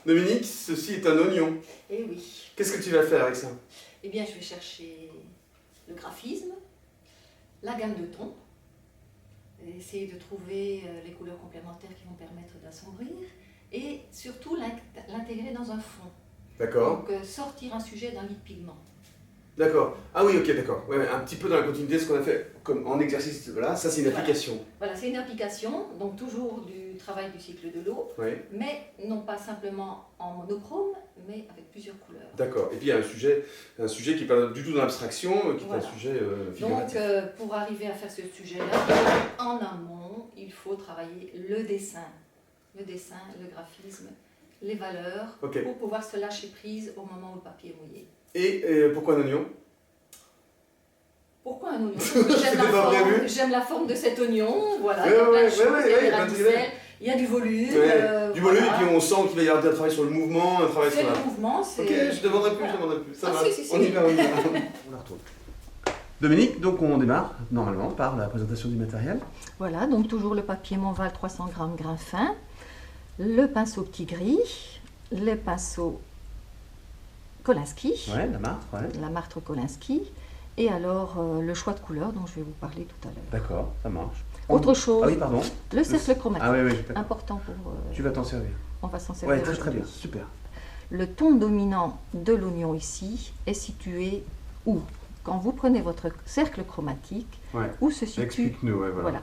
Dominique, ceci est un oignon. Eh oui. Qu'est-ce que tu vas faire avec ça? Eh bien, je vais chercher le graphisme, la gamme de tons, et essayer de trouver les couleurs complémentaires qui vont permettre d'assombrir, et surtout l'intégrer dans un fond. D'accord. Donc, sortir un sujet d'un lit de pigment. D'accord. Ah oui, ok, d'accord. Ouais, un petit peu dans la continuité de ce qu'on a fait comme en exercice. Voilà, ça c'est une application. Voilà, c'est une application, donc toujours du travail du cycle de l'eau, Oui. mais non pas simplement en monochrome, mais avec plusieurs couleurs. D'accord. Et puis il y a un sujet qui n'est pas du tout dans l'abstraction, qui est un sujet figuratif. Donc, pour arriver à faire ce sujet-là, en amont, il faut travailler le dessin, le graphisme, les valeurs, pour pouvoir se lâcher prise au moment où le papier est mouillé. Et pourquoi un oignon? Pourquoi un oignon? J'aime la forme de cet oignon, voilà, il y a du volume. Du volume, et puis on sent qu'il va y avoir un travail sur le mouvement, un travail sur le mouvement, c'est... Ok, je ne demanderai plus, ça va. Si. On y va. On la retourne. Dominique, donc on démarre normalement par la présentation du matériel. Voilà, donc toujours le papier Montval 300 grammes grain fin, le pinceau petit gris, le pinceau Kolinsky, la martre, la martre Kolinsky, et alors le choix de couleurs dont je vais vous parler tout à l'heure. D'accord, ça marche. Autre chose, ah oui, pardon. le cercle chromatique, important pour... tu vas t'en servir. On va s'en servir. Oui, très bien, super. Le ton dominant de l'oignon ici est situé où? Quand vous prenez votre cercle chromatique, où se situent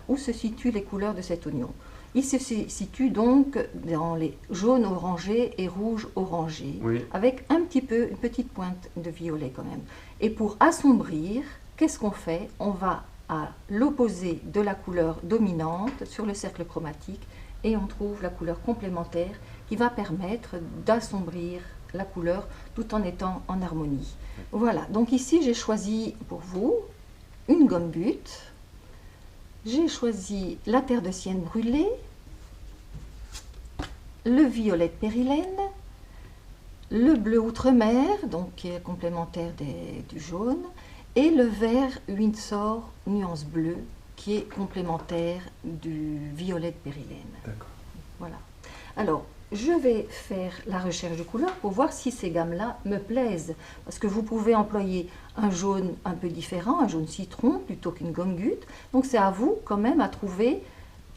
où se situent les couleurs de cet oignon? Il se situe donc dans les jaunes orangés et rouges orangés, avec une petite pointe de violet quand même. Et pour assombrir, qu'est-ce qu'on fait? On va à l'opposé de la couleur dominante sur le cercle chromatique et on trouve la couleur complémentaire qui va permettre d'assombrir la couleur tout en étant en harmonie. Voilà, donc ici j'ai choisi pour vous une gomme butte. J'ai choisi la terre de sienne brûlée, le violet de périlène, le bleu outre-mer, donc qui est complémentaire du jaune, et le vert Windsor nuance bleue, qui est complémentaire du violet de périlène. D'accord. Voilà. Alors, je vais faire la recherche de couleurs pour voir si ces gammes-là me plaisent. Parce que vous pouvez employer un jaune un peu différent, un jaune citron, plutôt qu'une gomme goutte. Donc c'est à vous quand même à trouver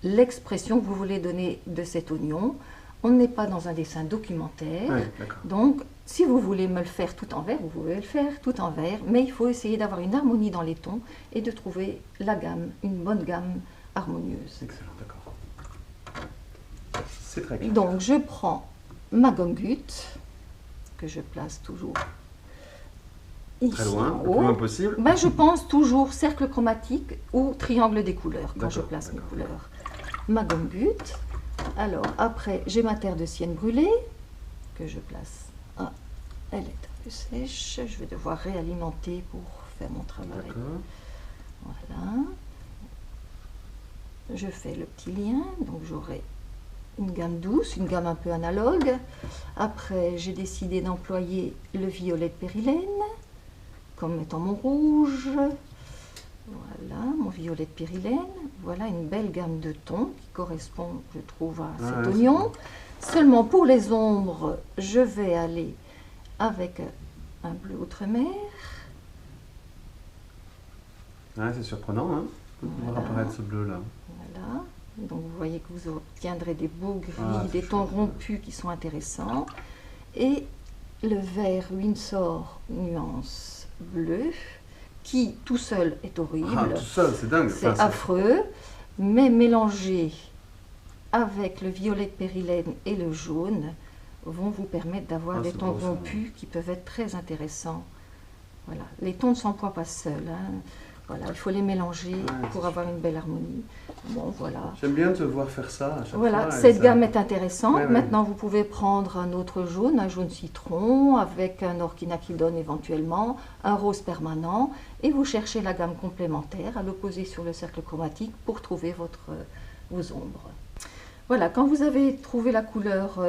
l'expression que vous voulez donner de cet oignon. On n'est pas dans un dessin documentaire. Donc si vous voulez me le faire tout en vert, vous pouvez le faire tout en vert. Mais il faut essayer d'avoir une harmonie dans les tons et de trouver la gamme, une bonne gamme harmonieuse. Excellent, d'accord. C'est très clair. Donc je prends ma gomme goutte, que je place toujours ici très loin, en haut. Le plus loin possible. Ben, je pense toujours cercle chromatique ou triangle des couleurs quand je place mes couleurs. Ma gomme goutte. Alors après, j'ai ma terre de sienne brûlée, que je place. Ah, elle est un peu sèche, je vais devoir réalimenter pour faire mon travail. Voilà. Je fais le petit lien, donc j'aurai une gamme douce, une gamme un peu analogue. Après, j'ai décidé d'employer le violet de périlène, comme étant mon rouge. Voilà, mon violet de périlène. Voilà une belle gamme de tons qui correspond, je trouve, à cet oignon. Seulement pour les ombres, je vais aller avec un bleu outre-mer. C'est surprenant, hein, de voir apparaître ce bleu-là. Voilà. Donc vous voyez que vous obtiendrez des beaux gris, des tons rompus qui sont intéressants. Et le vert Windsor nuance bleu, qui tout seul est horrible. Tout seul, c'est dingue. C'est affreux, mais mélangé avec le violet de périlène et le jaune vont vous permettre d'avoir des tons rompus qui peuvent être très intéressants. Voilà. Les tons ne s'emploient pas seuls. Voilà, il faut les mélanger pour avoir une belle harmonie. Bon, voilà. J'aime bien te voir faire ça à chaque fois. Voilà, cette gamme est intéressante. Maintenant, vous pouvez prendre un autre jaune, un jaune citron, avec un orchinachidone éventuellement, un rose permanent, et vous cherchez la gamme complémentaire à l'opposé sur le cercle chromatique pour trouver vos ombres. Voilà, quand vous avez trouvé la couleur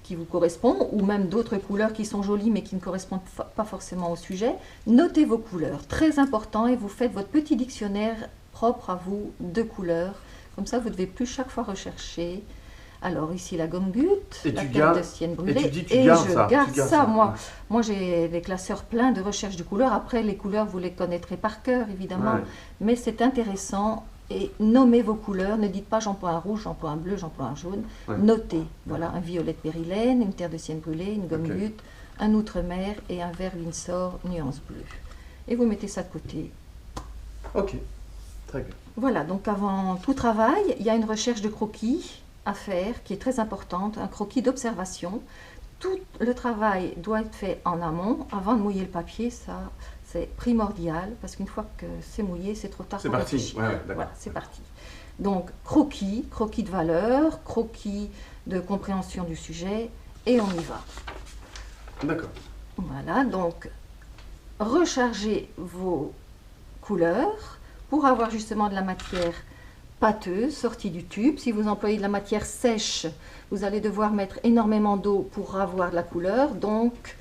qui vous correspond, ou même d'autres couleurs qui sont jolies mais qui ne correspondent pas forcément au sujet, notez vos couleurs, très important, et vous faites votre petit dictionnaire propre à vous de couleurs. Comme ça, vous ne devez plus chaque fois rechercher. Alors ici la gomme butte, et la terre de sienne brûlée, et je garde ça. Moi j'ai les classeurs pleins de recherche de couleurs. Après les couleurs vous les connaîtrez par cœur évidemment, mais c'est intéressant. Et nommez vos couleurs, ne dites pas j'emploie un rouge, j'emploie un bleu, j'emploie un jaune. Notez, voilà, un violet de périlène, une terre de sienne brûlée, une gomme butte, un outre-mer et un vert Windsor nuance bleue. Et vous mettez ça de côté. Ok, très bien. Voilà, donc avant tout travail, il y a une recherche de croquis à faire qui est très importante, un croquis d'observation. Tout le travail doit être fait en amont, avant de mouiller le papier, ça c'est primordial, parce qu'une fois que c'est mouillé, c'est trop tard pour réfléchir. Voilà, c'est parti. Donc croquis de valeur, croquis de compréhension du sujet, et on y va. D'accord. Voilà, donc rechargez vos couleurs pour avoir justement de la matière pâteuse sortie du tube. Si vous employez de la matière sèche, vous allez devoir mettre énormément d'eau pour avoir de la couleur. Donc,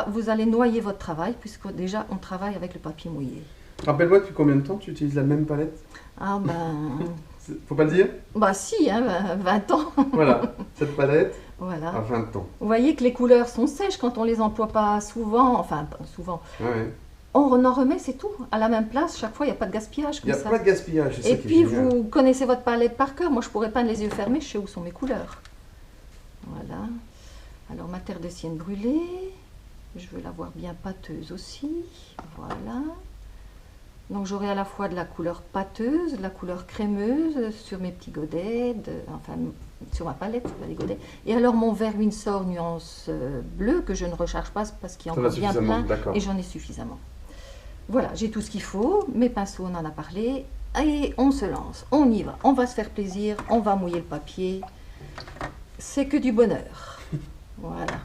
vous allez noyer votre travail puisque déjà on travaille avec le papier mouillé. Rappelle-moi, depuis combien de temps tu utilises la même palette? Ah ben... Faut pas le dire? Bah si, hein, 20 ans. Voilà, cette palette voilà. à 20 ans. Vous voyez que les couleurs sont sèches quand on les emploie pas souvent, enfin pas souvent. On en remet, c'est tout, à la même place, chaque fois, il n'y a pas de gaspillage comme ça. Il n'y a pas de gaspillage, c'est ça. Et puis, vous connaissez votre palette par cœur. Moi, je pourrais peindre les yeux fermés, je sais où sont mes couleurs. Voilà. Alors, ma terre de sienne brûlée, je veux la voir bien pâteuse aussi. Voilà. Donc, j'aurai à la fois de la couleur pâteuse, de la couleur crémeuse sur mes petits godets, enfin, sur ma palette, pas les godets. Et alors, mon vert Windsor nuance bleu, que je ne recharge pas parce qu'il y a encore bien plein, et j'en ai suffisamment. Voilà, j'ai tout ce qu'il faut, mes pinceaux, on en a parlé, et on se lance, on y va, on va se faire plaisir, on va mouiller le papier, c'est que du bonheur, voilà.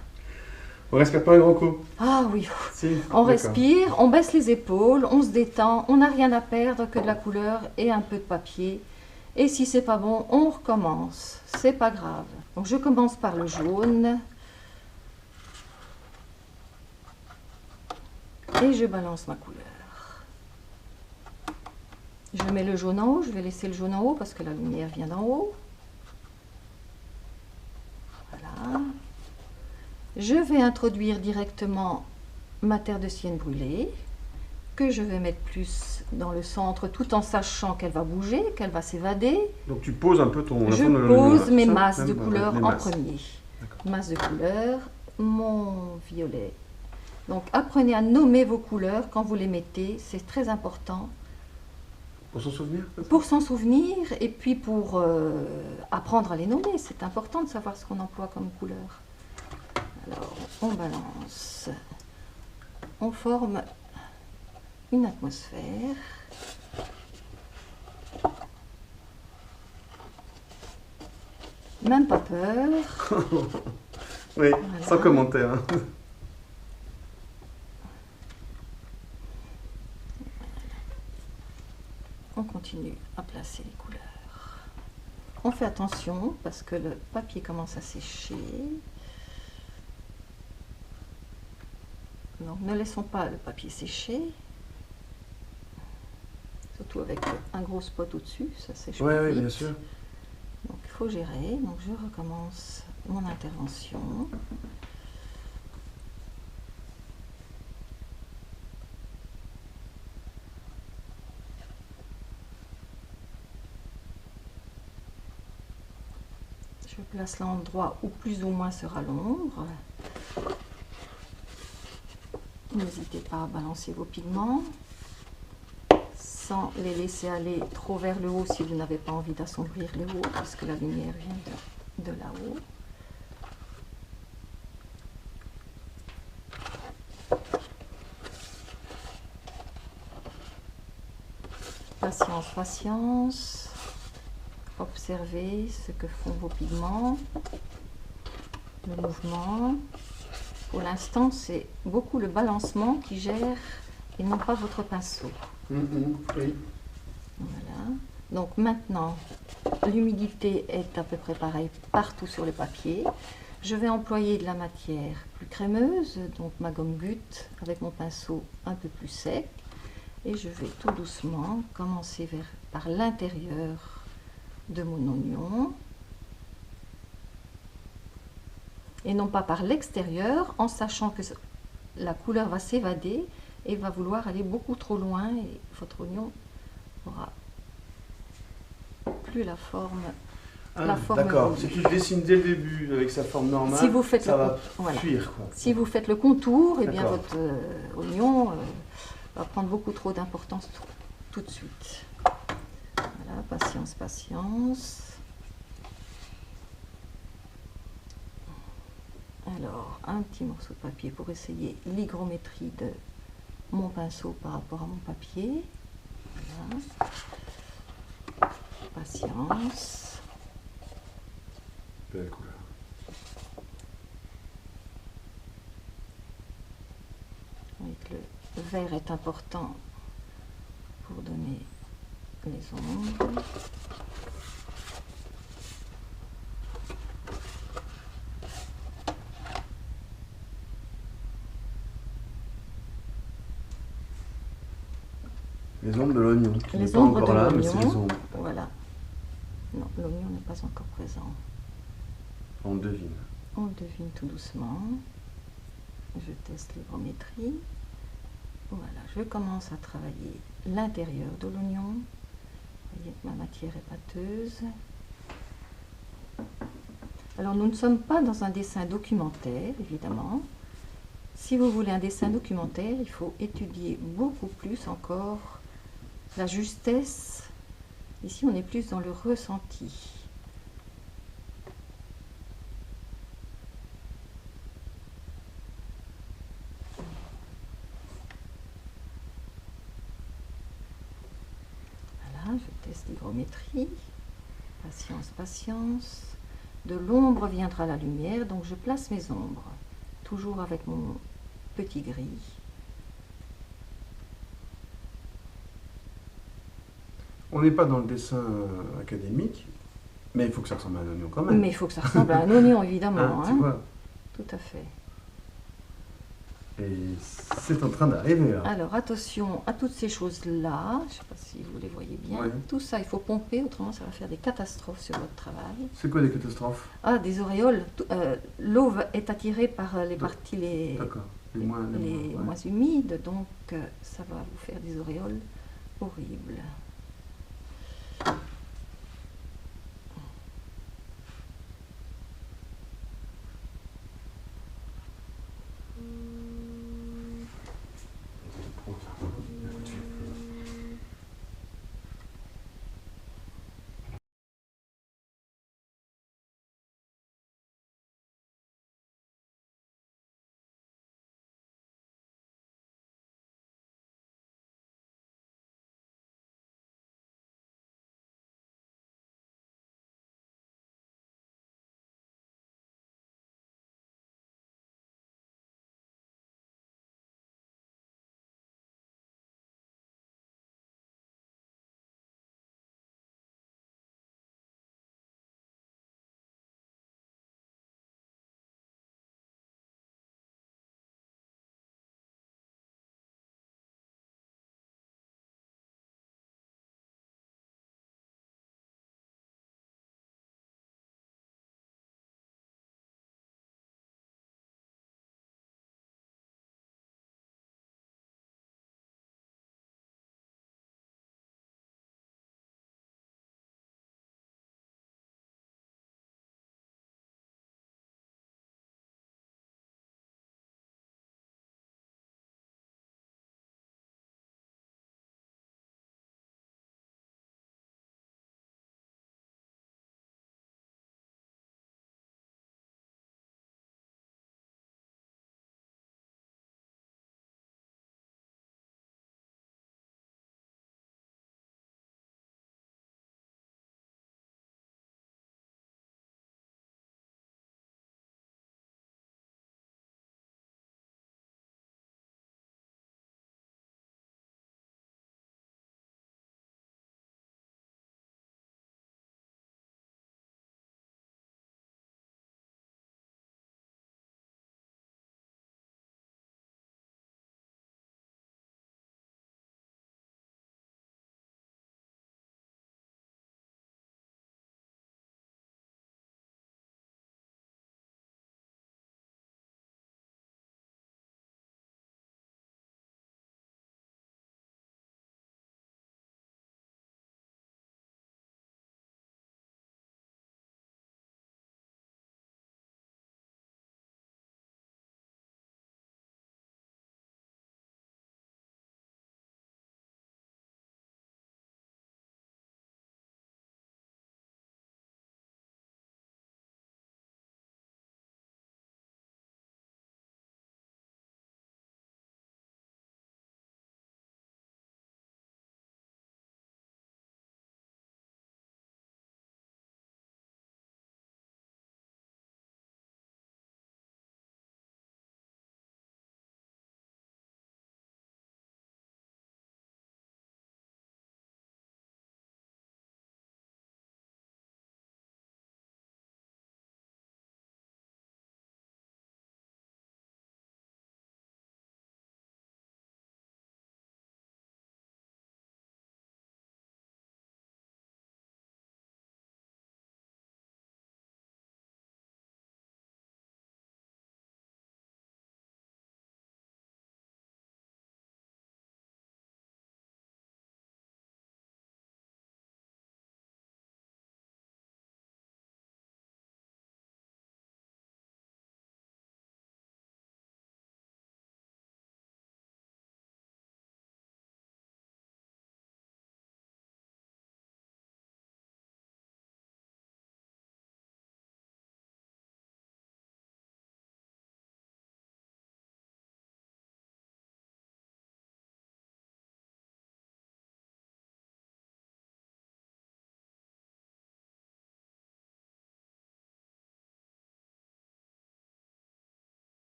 On respire pas un grand coup? Ah oui, on respire, on baisse les épaules, on se détend, on n'a rien à perdre que de la couleur et un peu de papier, et si c'est pas bon, on recommence, c'est pas grave. Donc je commence par le jaune, et je balance ma couleur. Je mets le jaune en haut, je vais laisser le jaune en haut parce que la lumière vient d'en haut. Voilà. Je vais introduire directement ma terre de sienne brûlée, que je vais mettre plus dans le centre tout en sachant qu'elle va bouger, qu'elle va s'évader. Donc tu poses un peu ton... Je pose mes masses de couleurs en premier. Masse de couleurs, mon violet. Donc apprenez à nommer vos couleurs quand vous les mettez, c'est très important. Pour s'en souvenir? Pour s'en souvenir et puis pour apprendre à les nommer. C'est important de savoir ce qu'on emploie comme couleur. Alors, on balance. On forme une atmosphère. Même pas peur. Oui, voilà. Sans commentaire. Hein. On continue à placer les couleurs. On fait attention parce que le papier commence à sécher. Donc ne laissons pas le papier sécher. Surtout avec un gros spot au-dessus, ça sèche pas vite. Oui, bien sûr. Donc il faut gérer. Donc je recommence mon intervention. Je place l'endroit où plus ou moins sera l'ombre. N'hésitez pas à balancer vos pigments sans les laisser aller trop vers le haut si vous n'avez pas envie d'assombrir le haut puisque la lumière vient de là-haut. Patience, patience. Observez ce que font vos pigments, le mouvement. Pour l'instant, c'est beaucoup le balancement qui gère et non pas votre pinceau. Oui. Voilà. Donc maintenant, l'humidité est à peu près pareille partout sur le papier. Je vais employer de la matière plus crémeuse, donc ma gomme butte avec mon pinceau un peu plus sec. Et je vais tout doucement commencer par l'intérieur de mon oignon. Et non pas par l'extérieur, en sachant que la couleur va s'évader et va vouloir aller beaucoup trop loin et votre oignon aura plus la forme. D'accord, si tu dessines dès le début avec sa forme normale, si vous faites ça va fuir. Quoi. Si vous faites le contour, eh bien votre oignon va prendre beaucoup trop d'importance tout de suite. Voilà, patience, patience. Alors, un petit morceau de papier pour essayer l'hygrométrie de mon pinceau par rapport à mon papier. Voilà. Patience. Belle couleur. Avec le vert est important pour donner les ombres. Les ombres de l'oignon. Les ombres de l'oignon. Voilà. Non, l'oignon n'est pas encore présent. On le devine. On le devine tout doucement. Je teste l'hygrométrie. Voilà, je commence à travailler l'intérieur de l'oignon. Vous voyez que ma matière est pâteuse. Alors, nous ne sommes pas dans un dessin documentaire, évidemment. Si vous voulez un dessin documentaire, il faut étudier beaucoup plus encore la justesse. Ici, on est plus dans le ressenti. Voilà, je teste l'hygrométrie. Patience, patience. De l'ombre viendra la lumière, donc je place mes ombres. Toujours avec mon petit gris. On n'est pas dans le dessin académique, mais il faut que ça ressemble à un oignon quand même. Mais il faut que ça ressemble à un oignon, évidemment. Tu vois. Tout à fait. Et c'est en train d'arriver là. Alors attention à toutes ces choses-là, je ne sais pas si vous les voyez bien. Ouais. Tout ça, il faut pomper, autrement ça va faire des catastrophes sur votre travail. C'est quoi des catastrophes? Ah, des auréoles. L'eau est attirée par les parties les moins humides, donc ça va vous faire des auréoles horribles.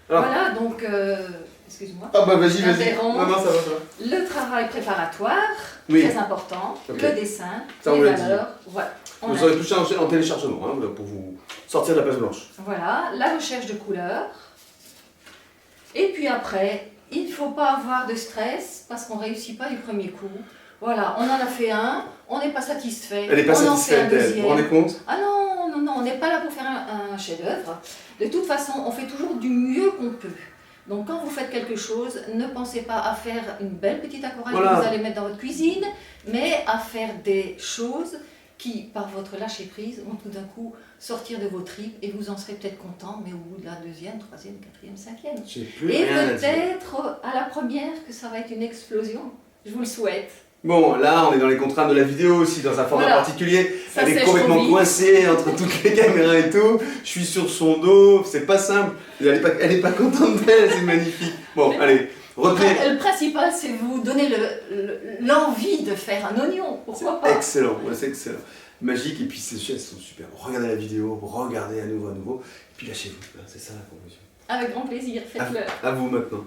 Alors, voilà, donc, excuse-moi. Ah bah vas-y, vas-y. J'interromps. Non, ça va. Le travail préparatoire, Oui. très important. Ok. Le dessin, Ça, on les l'a dit. valeurs. Voilà. Vous aurez tout ça en téléchargement hein, pour vous sortir de la page blanche. Voilà, la recherche de couleurs. Et puis après, il ne faut pas avoir de stress parce qu'on ne réussit pas du premier coup. Voilà, on en a fait un, on n'est pas satisfait. Elle n'est pas on en fait un satisfaite, elle. Vous deuxième. vous rendez compte? Ah non, non, non, on n'est pas là pour faire un chef-d'œuvre. De toute façon, on fait toujours du mieux qu'on peut. Donc quand vous faites quelque chose, ne pensez pas à faire une belle petite aquarelle Voilà. que vous allez mettre dans votre cuisine, mais à faire des choses qui, par votre lâcher-prise, vont tout d'un coup sortir de vos tripes et vous en serez peut-être content, mais au bout de la deuxième, troisième, quatrième, cinquième. J'ai plus Et rien à dire. peut-être à la première que ça va être une explosion. Je vous le souhaite. Bon, là, on est dans les contraintes de la vidéo aussi, dans un format Voilà. particulier. Ça Elle est sèche complètement trop vite. coincée entre toutes les caméras et tout. Je suis sur son dos, c'est pas simple. Elle est pas contente d'elle, c'est magnifique. Bon, allez, retenez. Le principal, c'est vous donner l'envie de faire un oignon. Pourquoi pas? Excellent, ouais, c'est excellent. Magique, et puis ces chaises sont super. Regardez la vidéo, regardez à nouveau, et puis lâchez-vous. C'est ça la conclusion. Avec grand plaisir, faites-le. À vous maintenant.